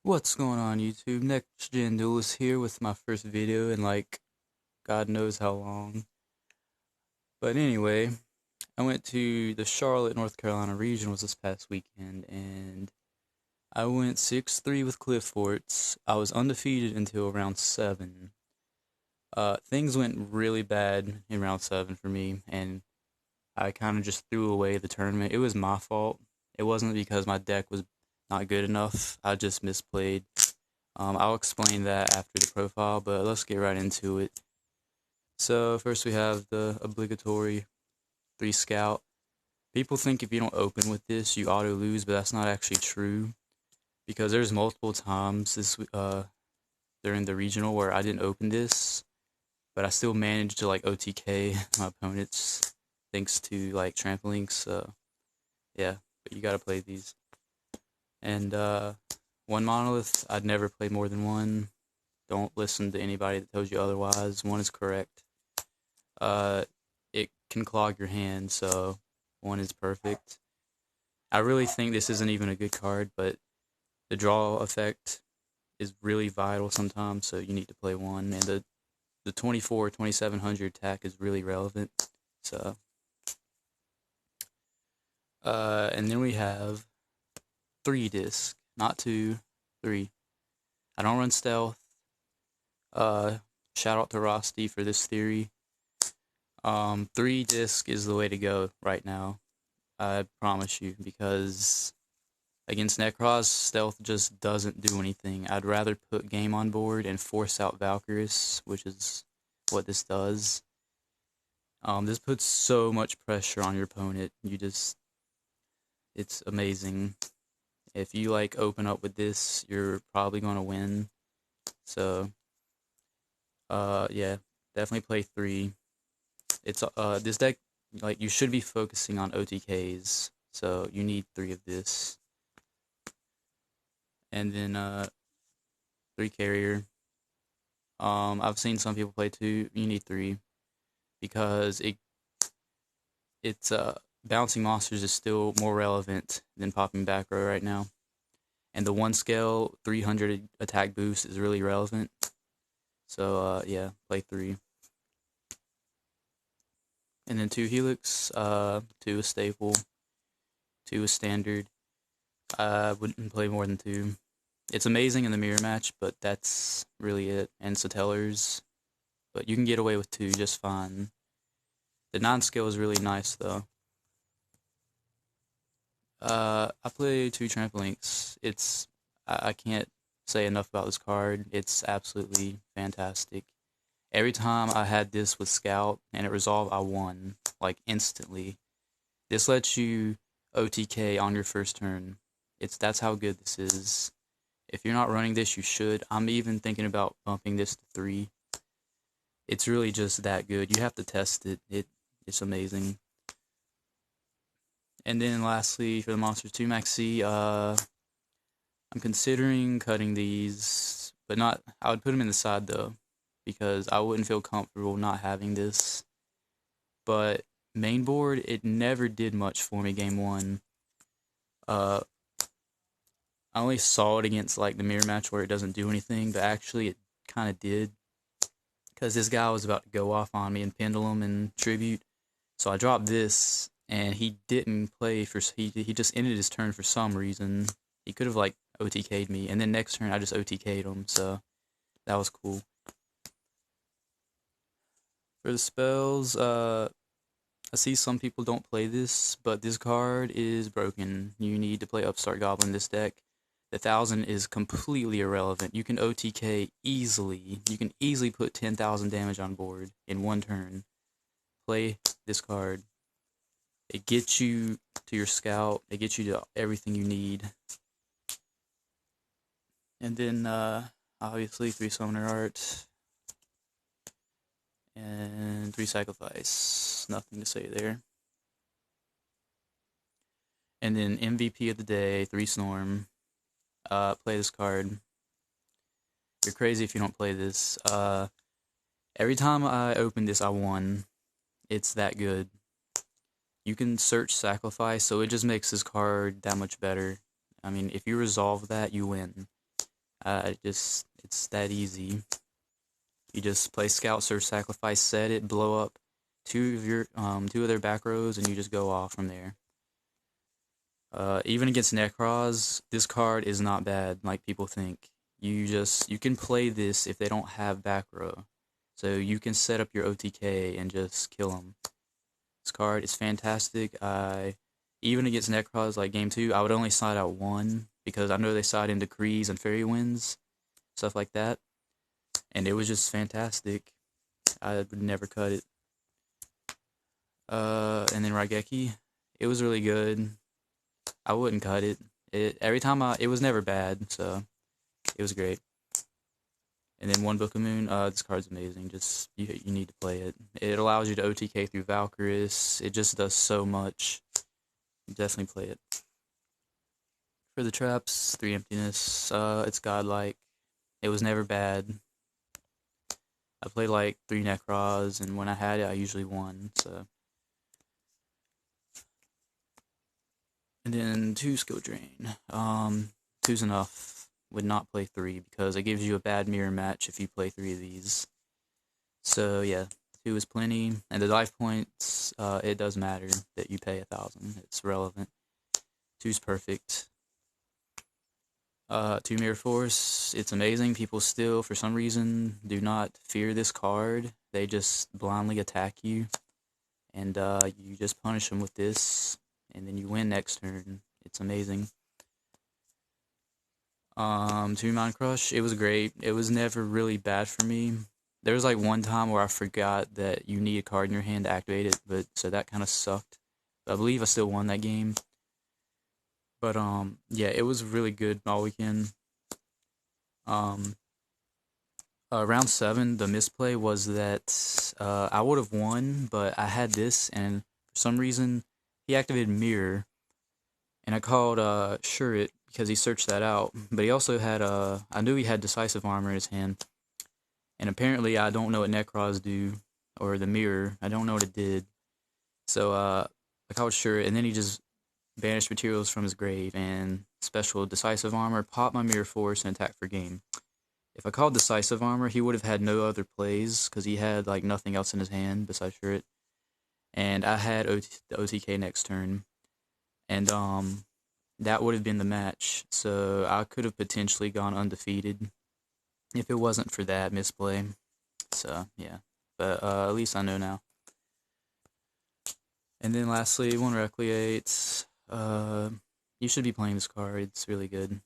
What's going on YouTube? Next Gen Duelist here with my first video in like God knows how long. But anyway, I went to the Charlotte, North Carolina region was this past weekend and I went 6-3 with Qliphorts. I was undefeated until round 7. Things went really bad in round 7 for me and I kind of just threw away the tournament. It was my fault. It wasn't because my deck was not good enough. I just misplayed. I'll explain that after the profile, but let's get right into it. So first we have the obligatory 3 scout. People think if you don't open with this, you auto lose, but that's not actually true because there's multiple times during the regional where I didn't open this, but I still managed to like OTK my opponents thanks to like trampolines. So yeah, but you gotta play these. And one monolith, I'd never play more than one. Don't listen to anybody that tells you otherwise. One is correct. It can clog your hand, so one is perfect. I really think this isn't even a good card, but the draw effect is really vital sometimes, so you need to play one. And the 2700 attack is really relevant. So, and then we have 3 disc, not 2, 3. I don't run stealth. Shout out to Rusty for this theory. 3 disc is the way to go right now. I promise you, because against Necros, stealth just doesn't do anything. I'd rather put game on board and force out Valkyries, which is what this does. This puts so much pressure on your opponent. It's amazing. If you like open up with this, you're probably gonna win. So, yeah, definitely play 3. It's this deck, like, you should be focusing on OTKs, so you need 3 of this. And then 3 carrier. I've seen some people play 2. You need 3 because it's bouncing monsters is still more relevant than popping back row right now. And the 1 scale 300 attack boost is really relevant. So yeah, play 3. And then 2 Helix, 2 is staple, 2 is standard. I wouldn't play more than 2. It's amazing in the mirror match, but that's really it. And Satellars, but you can get away with 2 just fine. The 9 scale is really nice though. I play 2 trampolines. I can't say enough about this card. It's absolutely fantastic. Every time I had this with Scout and it resolved, I won, like, instantly. This lets you OTK on your first turn. That's how good this is. If you're not running this, you should. I'm even thinking about bumping this to 3. It's really just that good. You have to test it. It's amazing. And then lastly, for the Monsters 2 Maxi, I'm considering cutting these, but not. I would put them in the side though, because I wouldn't feel comfortable not having this. But main board, it never did much for me game 1. I only saw it against like the mirror match where it doesn't do anything, but actually it kind of did. Because this guy was about to go off on me in Pendulum and Tribute. So I dropped this, and he didn't play for, he just ended his turn for some reason. He could have like OTK'd me, and then next turn I just OTK'd him, so that was cool. For the spells, I see some people don't play this, but this card is broken. You need to play Upstart Goblin this deck. The 1000 is completely irrelevant. You can OTK easily. You can easily put 10,000 damage on board in 1 turn. Play this card. It gets you to your scout. It gets you to everything you need. And then, obviously, 3 Summoner Art. And 3 Sacrifice. Nothing to say there. And then MVP of the day, 3 Snorm. Play this card. You're crazy if you don't play this. Every time I open this, I won. It's that good. You can search Sacrifice, so it just makes this card that much better. I mean, if you resolve that, you win. It's that easy. You just play Scout, Search, Sacrifice, set it, blow up two of their back rows, and you just go off from there. Even against Necros, this card is not bad like people think. You can play this if they don't have back row. So you can set up your OTK and just kill them. This card is fantastic. Even against Necros, like game 2, I would only side out one because I know they side into Decrees and Fairy Winds, stuff like that. And it was just fantastic. I would never cut it. And then Raigeki, it was really good. I wouldn't cut it. It was never bad, so it was great. And then One Book of Moon, this card's amazing. Just you need to play it. It allows you to OTK through Valkyries. It just does so much. Definitely play it. For the traps, 3 Emptiness. It's godlike. It was never bad. I played like 3 Necros, and when I had it, I usually won. So. And then 2 Skill Drain. 2's enough. Would not play 3 because it gives you a bad mirror match if you play 3 of these. So yeah, 2 is plenty. And the life points, it does matter that you pay 1,000. It's relevant. 2's perfect. 2 Mirror Force, it's amazing. People still, for some reason, do not fear this card. They just blindly attack you. And you just punish them with this. And then you win next turn. It's amazing. 2 Mind Crush, it was great. It was never really bad for me. There was like one time where I forgot that you need a card in your hand to activate it, but so that kind of sucked. But I believe I still won that game. But yeah, it was really good all weekend. Round 7, the misplay was that I would have won, but I had this, and for some reason he activated Mirror, and I called Shurit because he searched that out. But he also had I knew he had Decisive Armor in his hand, and apparently I don't know what Necros do, or the Mirror. I don't know what it did. So I called Shurit, and then he just banished materials from his grave and special Decisive Armor, pop my Mirror Force, and attack for game. If I called Decisive Armor, he would have had no other plays because he had like nothing else in his hand besides Shurit. And I had the OTK next turn, and that would have been the match. So I could have potentially gone undefeated if it wasn't for that misplay. So yeah, but at least I know now. And then lastly, 1 Recreate. You should be playing this card. It's really good.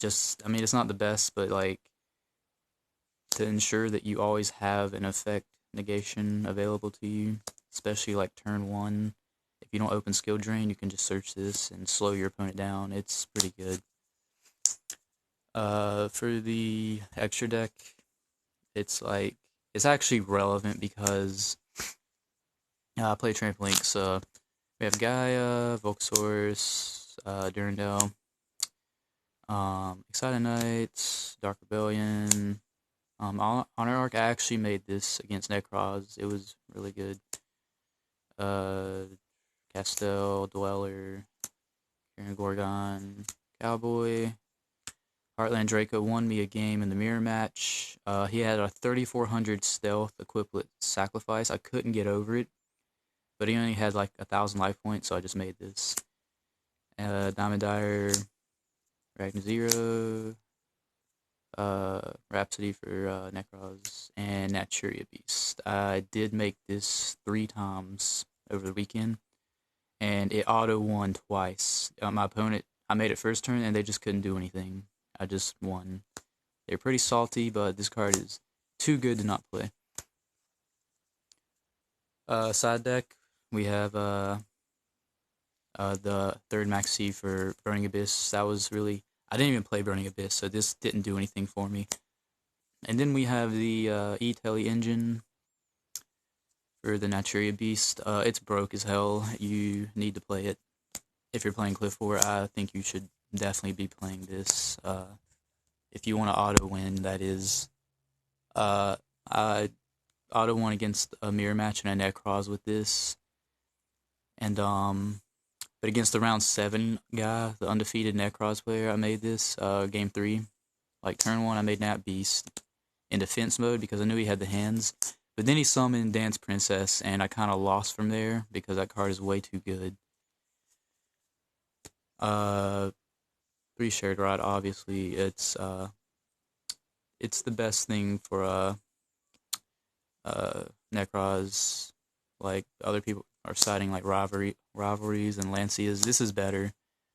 I mean, it's not the best, but like to ensure that you always have an effect negation available to you, especially like turn 1. If you don't open Skill Drain, you can just search this and slow your opponent down. It's pretty good. For the extra deck, it's actually relevant because I play Trampolin, so we have Gaia, Volcasaurus, Durandal, Excited Knights, Dark Rebellion. Honor Arc, I actually made this against Necros. It was really good. Castel, Dweller, Karen Gorgon, Cowboy. Heartland Draco won me a game in the mirror match. He had a 3400 stealth equipped with Sacrifice. I couldn't get over it, but he only had like 1,000 life points, so I just made this. Diamond Dyer, Ragnar Zero, Rhapsody for Necros, and Naturia Beast. I did make this 3 times over the weekend, and it auto won twice. My opponent, I made it first turn, and they just couldn't do anything. I just won. They're pretty salty, but this card is too good to not play. Side deck, we have the 3rd Maxi for Burning Abyss. That was really... I didn't even play Burning Abyss, so this didn't do anything for me. And then we have the E-Tele engine for the Naturia Beast. It's broke as hell. You need to play it. If you're playing Qliphort, I think you should definitely be playing this. If you want to auto-win, that is. I auto-won against a mirror match and a Necros with this. And, but against the round 7 guy, the undefeated Necros player, I made this, game 3. Like turn 1, I made Nat Beast in defense mode because I knew he had the hands. But then he summoned Dance Princess, and I kind of lost from there because that card is way too good. 3 Shared Rod, obviously, it's the best thing for Necros. Like other people are citing like rivalries and Lancias. This is better.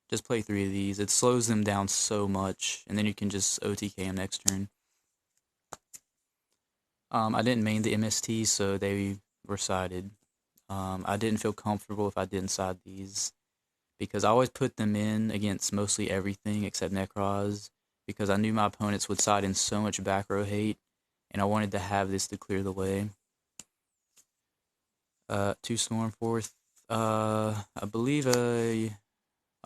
Just play 3 of these. It slows them down so much, and then you can just OTK them next turn. I didn't main the MST, so they were sided. I didn't feel comfortable if I didn't side these, because I always put them in against mostly everything except Necros, because I knew my opponents would side in so much back row hate, and I wanted to have this to clear the way. 2 Stormforth. I believe I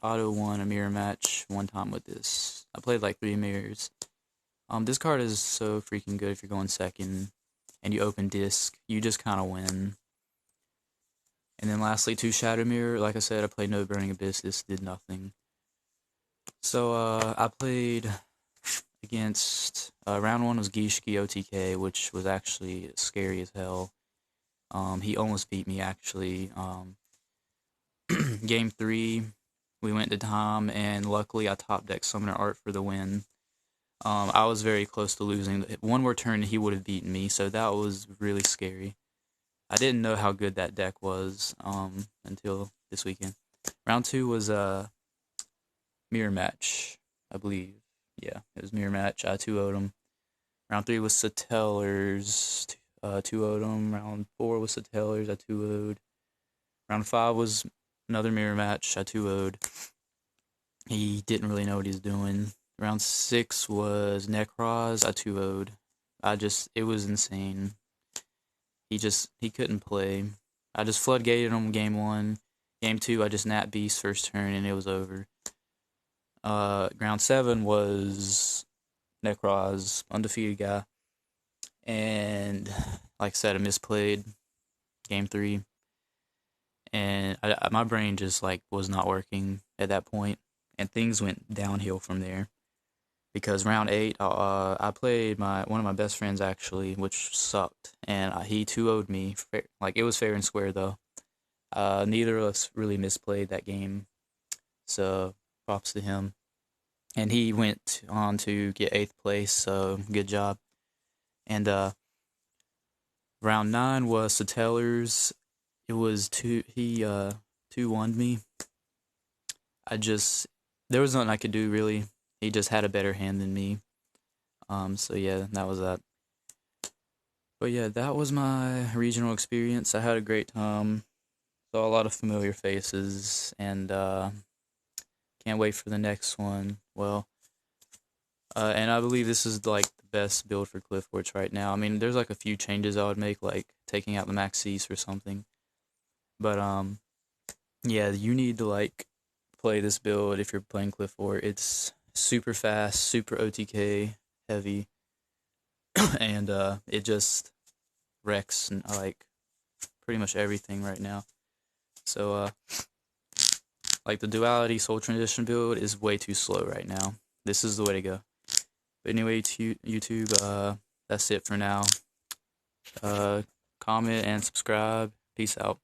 auto won a mirror match one time with this. I played like 3 mirrors. This card is so freaking good if you're going second and you open disc. You just kind of win. And then lastly, 2 Shadow Mirror. Like I said, I played no Burning Abyss. This did nothing. So I played against round 1 was Yugioh OTK, which was actually scary as hell. He almost beat me actually. Game 3, we went to time, and luckily I top decked Summoner Art for the win. I was very close to losing. One more turn, he would have beaten me, so that was really scary. I didn't know how good that deck was until this weekend. Round 2 was a mirror match, I believe. Yeah, it was mirror match. I 2-0'd him. Round 3 was Satellers. 2-0'd him. Round 4 was Satellers. I 2-0'd. Round 5 was another mirror match. I 2-0'd. He didn't really know what he was doing. Round 6 was Necros. I 2-0'd. It was insane. He couldn't play. I just floodgated him game 1. Game 2, I just Nat Beast first turn, and it was over. Round 7 was Necros, undefeated guy. And, like I said, I misplayed game 3. And my brain just, like, was not working at that point. And things went downhill from there. Because round 8, I played one of my best friends, actually, which sucked. And he 2-0'd me. Like, it was fair and square, though. Neither of us really misplayed that game. So, props to him. And he went on to get 8th place, so good job. And round 9 was Satellers. It was he 2-1'd me. There was nothing I could do, really. He just had a better hand than me. So yeah, that was that. But yeah, that was my regional experience. I had a great time. Saw a lot of familiar faces, and can't wait for the next one. Well, and I believe this is like the best build for Qliphorts right now. I mean, there's like a few changes I would make, like taking out the Maxis or something. But yeah, you need to like play this build if you're playing Qliphort. It's super fast, super OTK heavy, and it just wrecks like pretty much everything right now. So like the Duality Soul Transition build is way too slow right now. This is the way to go. But anyway, to YouTube, that's it for now. Comment and subscribe. Peace out.